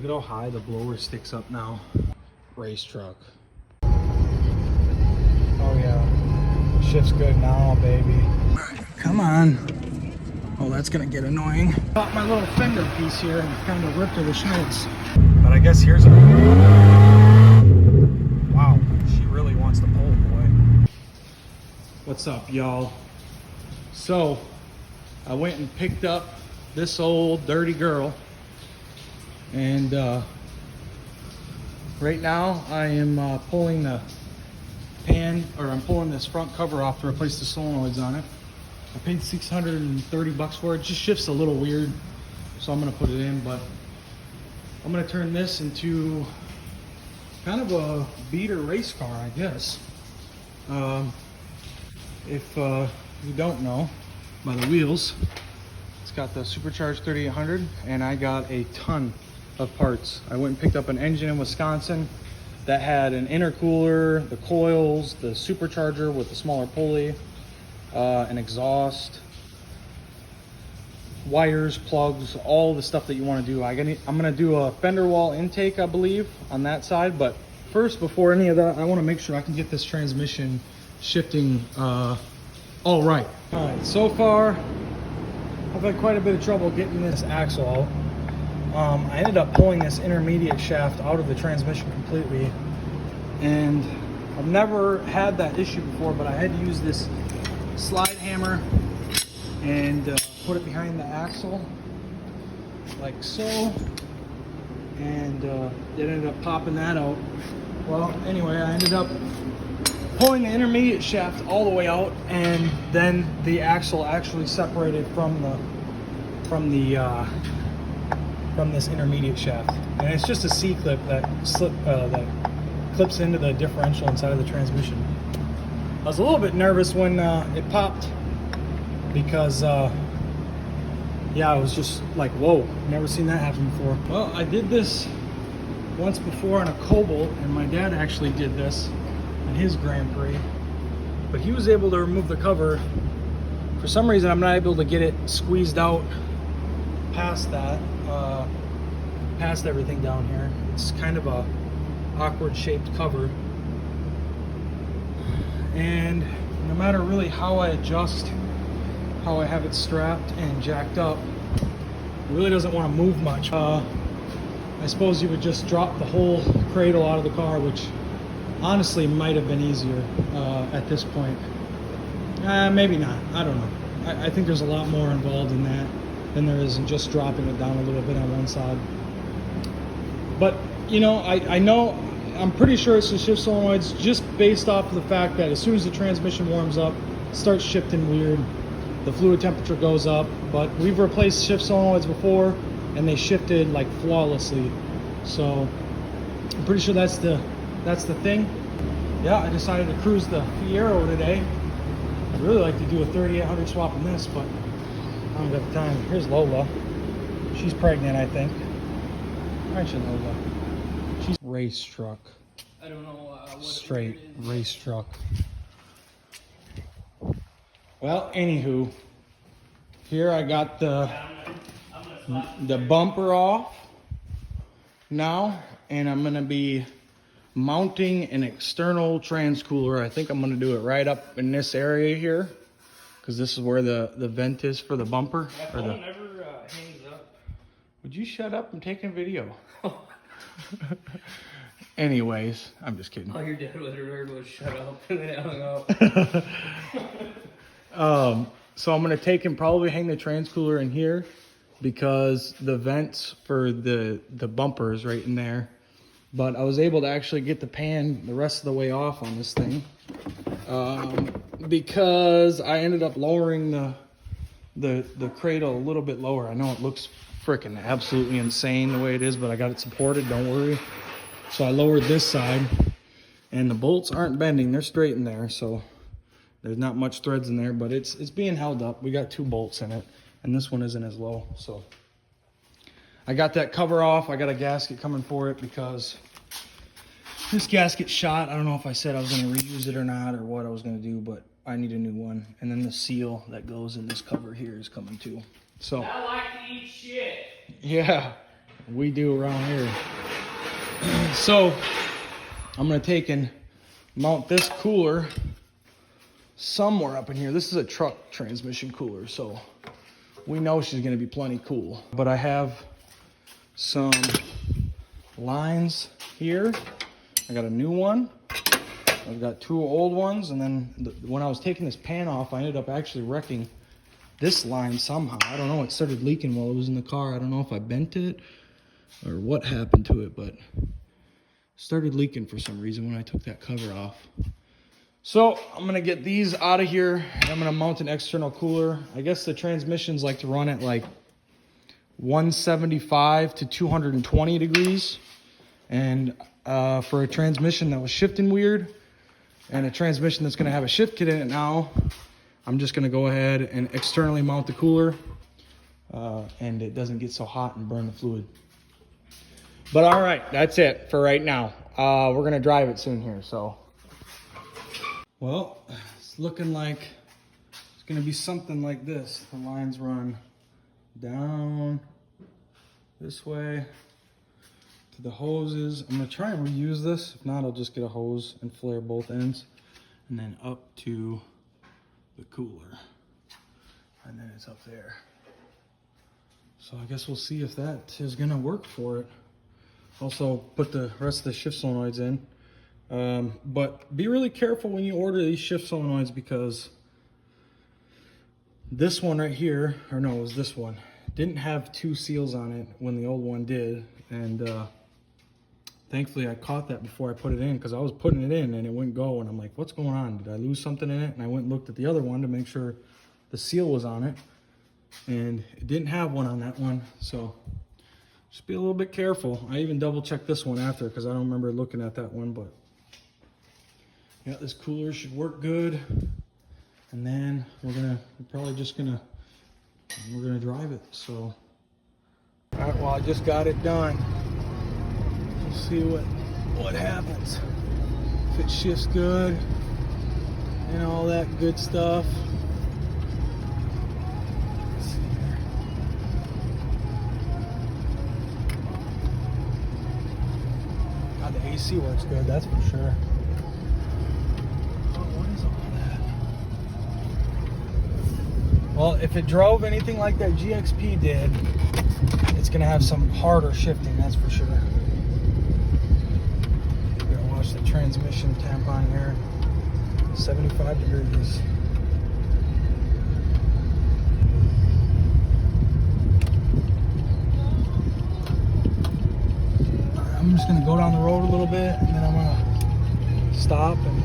at how high the blower sticks up now. Race truck. Oh yeah, shift's good now, baby. Come on. Oh, that's gonna get annoying. Got my little fender piece here and kind of ripped her to shreds. But I guess here's a... Wow, she really wants to pull, boy. What's up, y'all? So, I went and picked up this old dirty girl. And right now I am pulling the pan, or I'm pulling this front cover off to replace the solenoids on it. I paid $630 for it. It just shifts a little weird, so I'm gonna put it in, but I'm gonna turn this into kind of a beater race car, I guess. If you don't know by the wheels, it's got the Supercharged 3800, and I got a ton of parts. I went and picked up an engine in Wisconsin that had an intercooler, the coils, the supercharger with the smaller pulley, an exhaust, wires, plugs, all the stuff that you want to do. I'm gonna do a fender wall intake, I believe, on that side. But first, before any of that, I want to make sure I can get this transmission shifting all right. All right, so far I've had quite a bit of trouble getting this axle out. I ended up pulling this intermediate shaft out of the transmission completely, and I've never had that issue before, but I had to use this slide hammer and put it behind the axle like so, and it ended up popping that out. Well, anyway, I ended up pulling the intermediate shaft all the way out, and then the axle actually separated from this intermediate shaft, and it's just a C-clip that clips into the differential inside of the transmission. I was a little bit nervous when it popped, because yeah, I was just like, whoa, never seen that happen before. Well, I did this once before on a Cobalt, and my dad actually did this in his Grand Prix, but he was able to remove the cover. For some reason, I'm not able to get it squeezed out past that, past everything down here. It's kind of a awkward shaped cover, and no matter really how I adjust, how I have it strapped and jacked up, it really doesn't want to move much. I suppose you would just drop the whole cradle out of the car, which honestly might have been easier at this point. Maybe not, I don't know. I think there's a lot more involved in that than there is in just dropping it down a little bit on one side. But you know, I'm pretty sure it's the shift solenoids, just based off of the fact that as soon as the transmission warms up, it starts shifting weird. The fluid temperature goes up, but we've replaced shift solenoids before and they shifted like flawlessly. So I'm pretty sure that's the thing. Yeah, I decided to cruise the Fiero today. I'd really like to do a 3800 swap in this, but I don't got the time. Here's Lola. She's pregnant, I think. Aren't you, Lola? She's race truck. I don't know what straight race truck. Well, anywho, here I got the bumper off now, and I'm gonna be mounting an external transcooler. I think I'm gonna do it right up in this area here, because this is where the vent is for the bumper. My phone never hangs up. Would you shut up? I'm taking video. Anyways, I'm just kidding. All your dad was heard was shut up, and then it hung up. So I'm gonna take and probably hang the transcooler in here, because the vents for the bumper is right in there. But I was able to actually get the pan the rest of the way off on this thing, because I ended up lowering the cradle a little bit lower. I know it looks freaking absolutely insane the way it is, but I got it supported, don't worry. So I lowered this side, and the bolts aren't bending, they're straight in there, so there's not much threads in there, but it's being held up. We got 2 bolts in it, and this one isn't as low. So I got that cover off. I got a gasket coming for it, because this gasket shot. I don't know if I said I was going to reuse it or not, or what I was going to do, but I need a new one. And then the seal that goes in this cover here is coming too. So I like to eat shit. yeah, we do around here. So I'm gonna take and mount this cooler somewhere up in here. This is a truck transmission cooler, so we know she's gonna be plenty cool. But I have some lines here. I got a new one. I've got 2 old ones, and then when I was taking this pan off, I ended up actually wrecking this line somehow. I don't know, it started leaking while it was in the car. I don't know if I bent it or what happened to it, but it started leaking for some reason when I took that cover off. So I'm gonna get these out of here, and I'm gonna mount an external cooler. I guess the transmissions like to run at like 175 to 220 degrees. And for a transmission that was shifting weird, and a transmission that's gonna have a shift kit in it now, I'm just gonna go ahead and externally mount the cooler, and it doesn't get so hot and burn the fluid. But all right, that's it for right now. We're gonna drive it soon here, so. Well, it's looking like it's gonna be something like this. The lines run down this way to the hoses. I'm gonna try and reuse this. If not, I'll just get a hose and flare both ends, and then up to the cooler, and then it's up there. So I guess we'll see if that is gonna work for it. Also put the rest of the shift solenoids in. But be really careful when you order these shift solenoids, because this one right here, or no, it was this one, didn't have 2 seals on it when the old one did. And thankfully I caught that before I put it in, because I was putting it in and it wouldn't go, and I'm like, what's going on? Did I lose something in it? And I went and looked at the other one to make sure the seal was on it, and it didn't have one on that one. So just be a little bit careful. I even double checked this one after, because I don't remember looking at that one. But yeah, this cooler should work good. And then we're probably just gonna drive it. So all right, well, I just got it done. We'll see what happens. If it shifts good and all that good stuff. Let's see here. God, the AC works good, that's for sure. Oh, what is all that? Well, if it drove anything like that GXP did, it's gonna have some harder shifting, that's for sure. Gotta watch the transmission temp on here. 75 degrees. I'm just gonna go down the road a little bit, and then I'm gonna stop and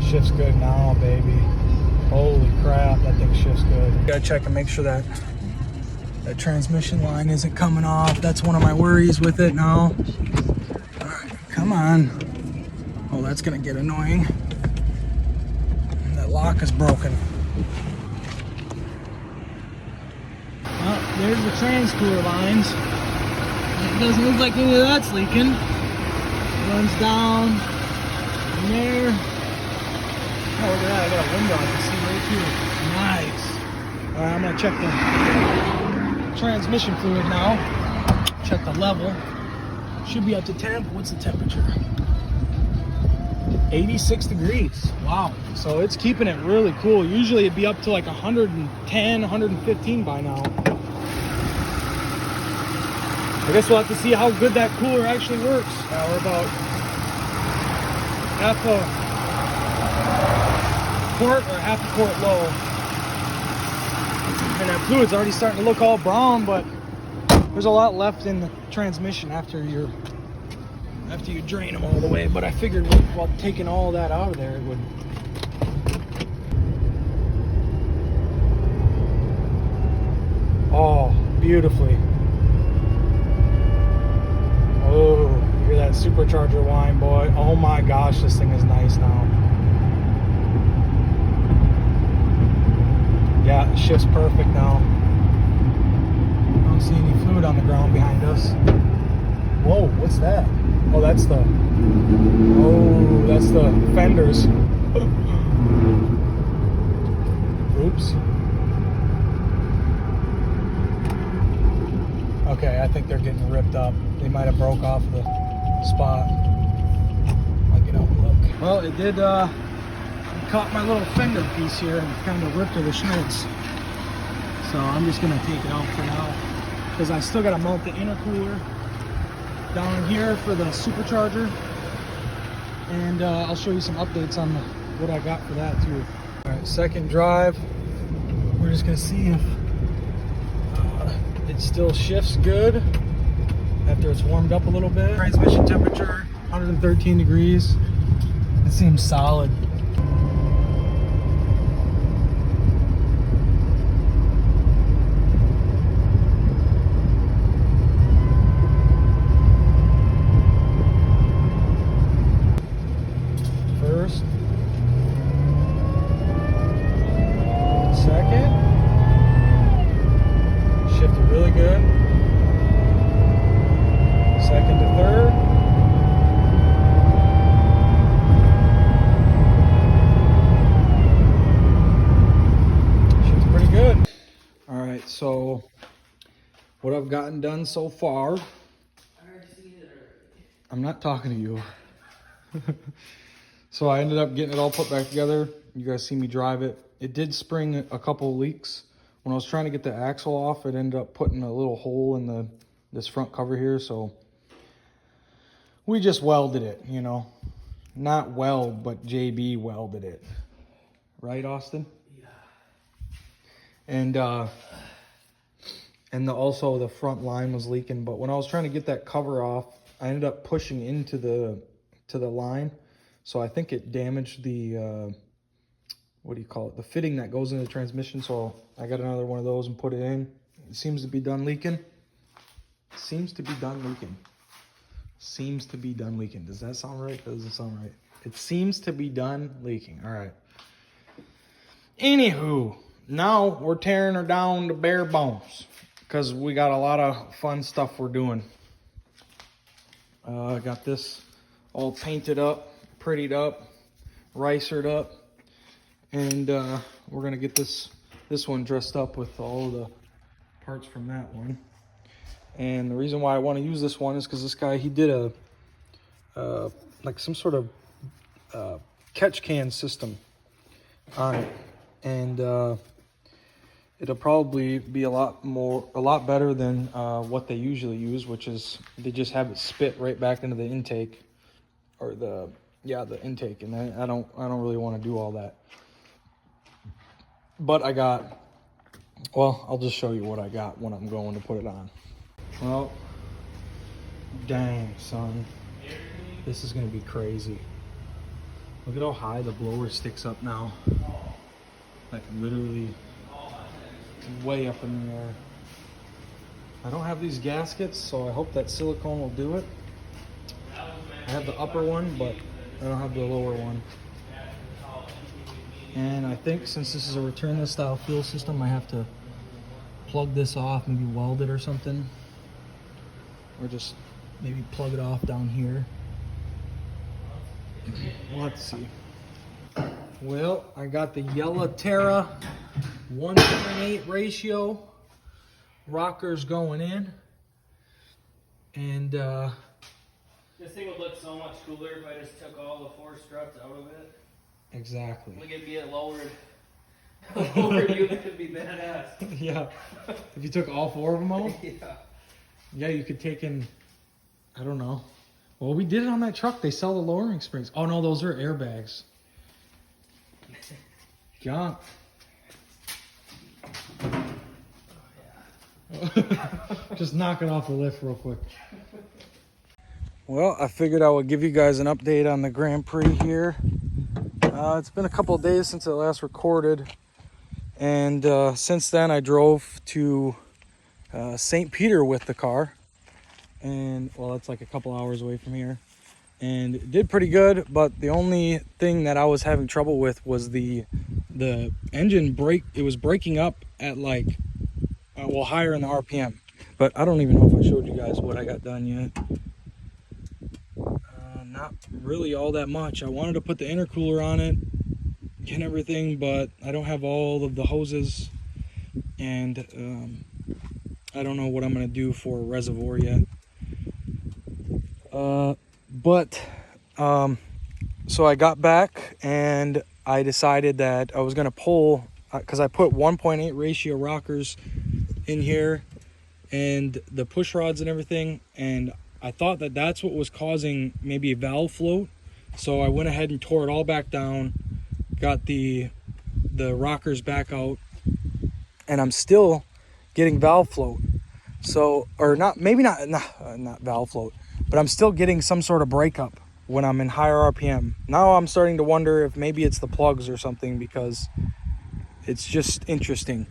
shifts good now, baby. Holy crap, that thing shifts good. Gotta check and make sure that transmission line isn't coming off. That's one of my worries with it now. All right, come on. Oh, that's gonna get annoying. That lock is broken. Well, there's the trans cooler lines. It doesn't look like any of that's leaking. It runs down in there. Oh, look at that, I got a window I can see right here. Nice. All right, I'm gonna check the transmission fluid now. Check the level. Should be up to temp. What's the temperature? 86 degrees. Wow. So it's keeping it really cool. Usually it'd be up to like 110, 115 by now. I guess we'll have to see how good that cooler actually works. We're about half a quart or half a quart low, and that fluid's already starting to look all brown, but there's a lot left in the transmission after you drain them all the way. But I figured while taking all that out of there, it would. Oh, beautifully. Oh, you hear that supercharger whine, boy. Oh my gosh, this thing is nice now. Yeah, it shifts perfect now. I don't see any fluid on the ground behind us. Whoa, what's that? Oh, that's the fenders. Oops. Okay, I think they're getting ripped up. They might have broke off the spot. I'll get out and look. Well, it did caught my little fender piece here and kind of ripped her to shreds. So I'm just gonna take it out for now because I still gotta mount the intercooler down here for the supercharger, and I'll show you some updates on what I got for that too. All right, second drive. We're just gonna see if it still shifts good after it's warmed up a little bit. Transmission temperature 113 degrees. It seems solid. First, second, shifted really good. Second to third. Shifted pretty good. All right, so what I've gotten done so far, I'm not talking to you. So I ended up getting it all put back together. You guys see me drive it. It did spring a couple of leaks. When I was trying to get the axle off, it ended up putting a little hole in this front cover here. So we just welded it, you know. Not weld, but JB welded it. Right, Austin? Yeah. And also the front line was leaking. But when I was trying to get that cover off, I ended up pushing into the line. So I think it damaged the, what do you call it? The fitting that goes into the transmission. So I got another one of those and put it in. It seems to be done leaking. Seems to be done leaking. Seems to be done leaking. Does that sound right? Does it sound right? It seems to be done leaking. All right. Anywho, now we're tearing her down to bare bones because we got a lot of fun stuff we're doing. I got this all painted up, prettied up, ricered up, and we're gonna get this one dressed up with all the parts from that one. And the reason why I want to use this one is because this guy, he did a like some sort of catch can system on it, and it'll probably be a lot better than what they usually use, which is they just have it spit right back into the intake, or the intake, and I don't really want to do all that. But I'll just show you what I got when I'm going to put it on. Well, dang, son, this is gonna be crazy. Look at how high the blower sticks up now. Like literally way up in the air. I don't have these gaskets, so I hope that silicone will do it. I have the upper one, but I don't have the lower one. And I think since this is a return style fuel system, I have to plug this off, maybe weld it or something. Or just maybe plug it off down here. We'll have to see. Well, I got the Yellow Terra 1.8 ratio rockers going in. And this thing would look so much cooler if I just took all the 4 struts out of it. Exactly. Like it'd be a lowered unit could be badass. Yeah. If you took all 4 of them out? Yeah. Yeah, you could take in, I don't know. Well, we did it on that truck. They sell the lowering springs. Oh no, those are airbags. Junk. Just knock it off the lift real quick. Well, I figured I would give you guys an update on the Grand Prix here. It's been a couple of days since I last recorded, and since then I drove to St. Peter with the car, and well, that's like a couple hours away from here, and it did pretty good. But the only thing that I was having trouble with was the engine brake. It was braking up at like higher in the RPM, but I don't even know if I showed you guys what I got done yet. Not really all that much. I wanted to put the intercooler on it, and everything, but I don't have all of the hoses, and I don't know what I'm gonna do for a reservoir yet. So I got back and I decided that I was gonna pull, because I put 1.8 ratio rockers in here and the push rods and everything, and I thought that that's what was causing maybe a valve float. So I went ahead and tore it all back down, got the rockers back out, and I'm still getting valve float. So, or not, maybe not valve float, but I'm still getting some sort of breakup when I'm in higher RPM. Now I'm starting to wonder if maybe it's the plugs or something, because it's just interesting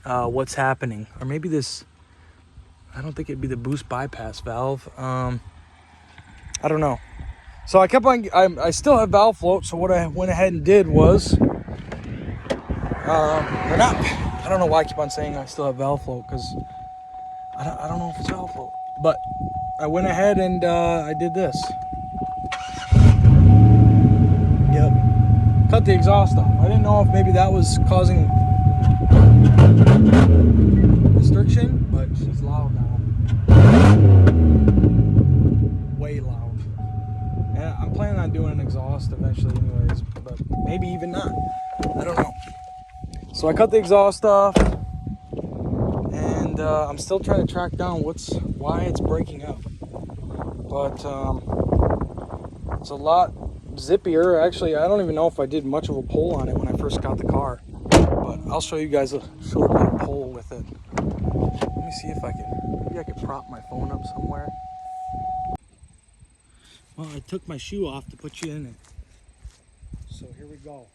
what's happening. Or maybe this, I don't think it'd be the boost bypass valve. I don't know. So I kept on, I still have valve float. So what I went ahead and did was, or not, I don't know why I keep on saying I still have valve float, because I don't know if it's valve float. But I went ahead and I did this. Yep. Cut the exhaust off. I didn't know if maybe that was causing restriction, but she's loud now. Way loud. And I'm planning on doing an exhaust eventually anyways, but maybe even not. I don't know. So I cut the exhaust off, and I'm still trying to track down why it's breaking up. But it's a lot zippier. Actually, I don't even know if I did much of a pull on it when I first got the car, but I'll show you guys a short little pull with it. Let me see if maybe I could prop my phone up somewhere. Well, I took my shoe off to put you in it. So here we go.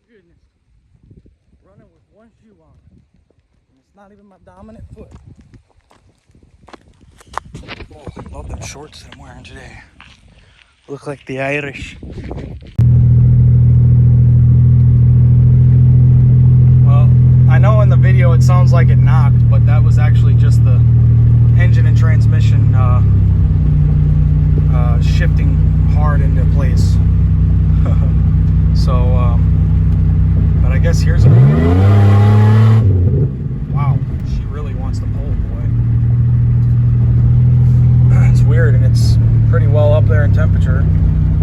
Goodness, running with one shoe on, and it's not even my dominant foot. Oh, I love them shorts that I'm wearing today. Look like the Irish. Well, I know in the video it sounds like it knocked, but that was actually just the engine and transmission shifting hard into place. So, but I guess here's wow, she really wants to pull, boy. It's weird, and it's pretty well up there in temperature.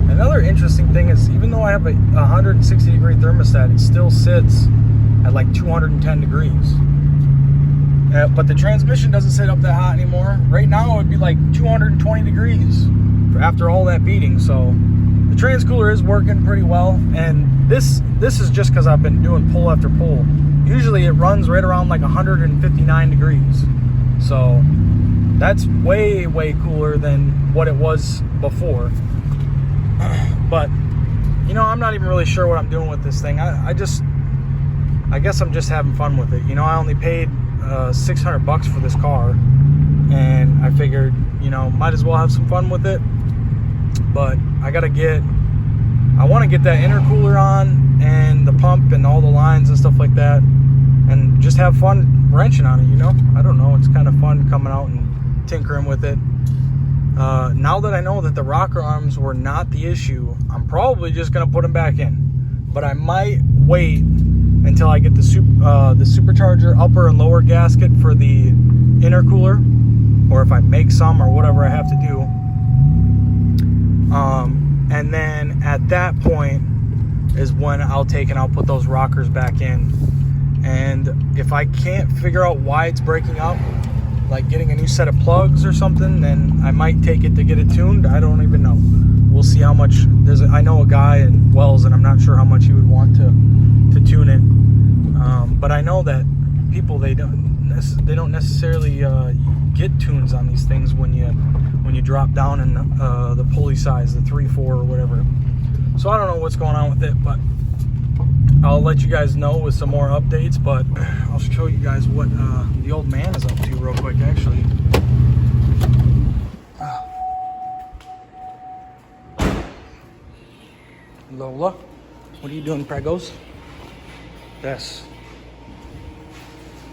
Another interesting thing is, even though I have a 160 degree thermostat, it still sits at like 210 degrees. But the transmission doesn't sit up that hot anymore. Right now it would be like 220 degrees after all that beating. So the trans cooler is working pretty well, and this is just because I've been doing pull after pull. Usually it runs right around like 159 degrees. So that's way cooler than what it was before. But you know, I'm not even really sure what I'm doing with this thing. I guess I'm just having fun with it. You know, I only paid $600 for this car, and I figured, you know, might as well have some fun with it. But I want to get that intercooler on, and the pump and all the lines and stuff like that, and just have fun wrenching on it, you know? I don't know, it's kind of fun coming out and tinkering with it. Now that I know that the rocker arms were not the issue, I'm probably just going to put them back in. But I might wait until I get the supercharger upper and lower gasket for the intercooler, or if I make some or whatever I have to do. And then at that point is when I'll put those rockers back in. And if I can't figure out why it's breaking up, like getting a new set of plugs or something, then I might take it to get it tuned. I don't even know. We'll see how much. I know a guy in Wells, and I'm not sure how much he would want to tune it. But I know that people, they don't necessarily get tunes on these things when you drop down in the pulley size, the 3-4 or whatever. So I don't know what's going on with it, but I'll let you guys know with some more updates, but I'll show you guys what the old man is up to real quick, actually. Lola, what are you doing, Pregos? Yes.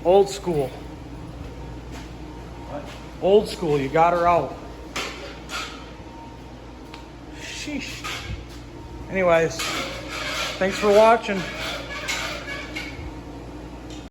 Old school. What? Old school, you got her out. Sheesh. Anyways, thanks for watching.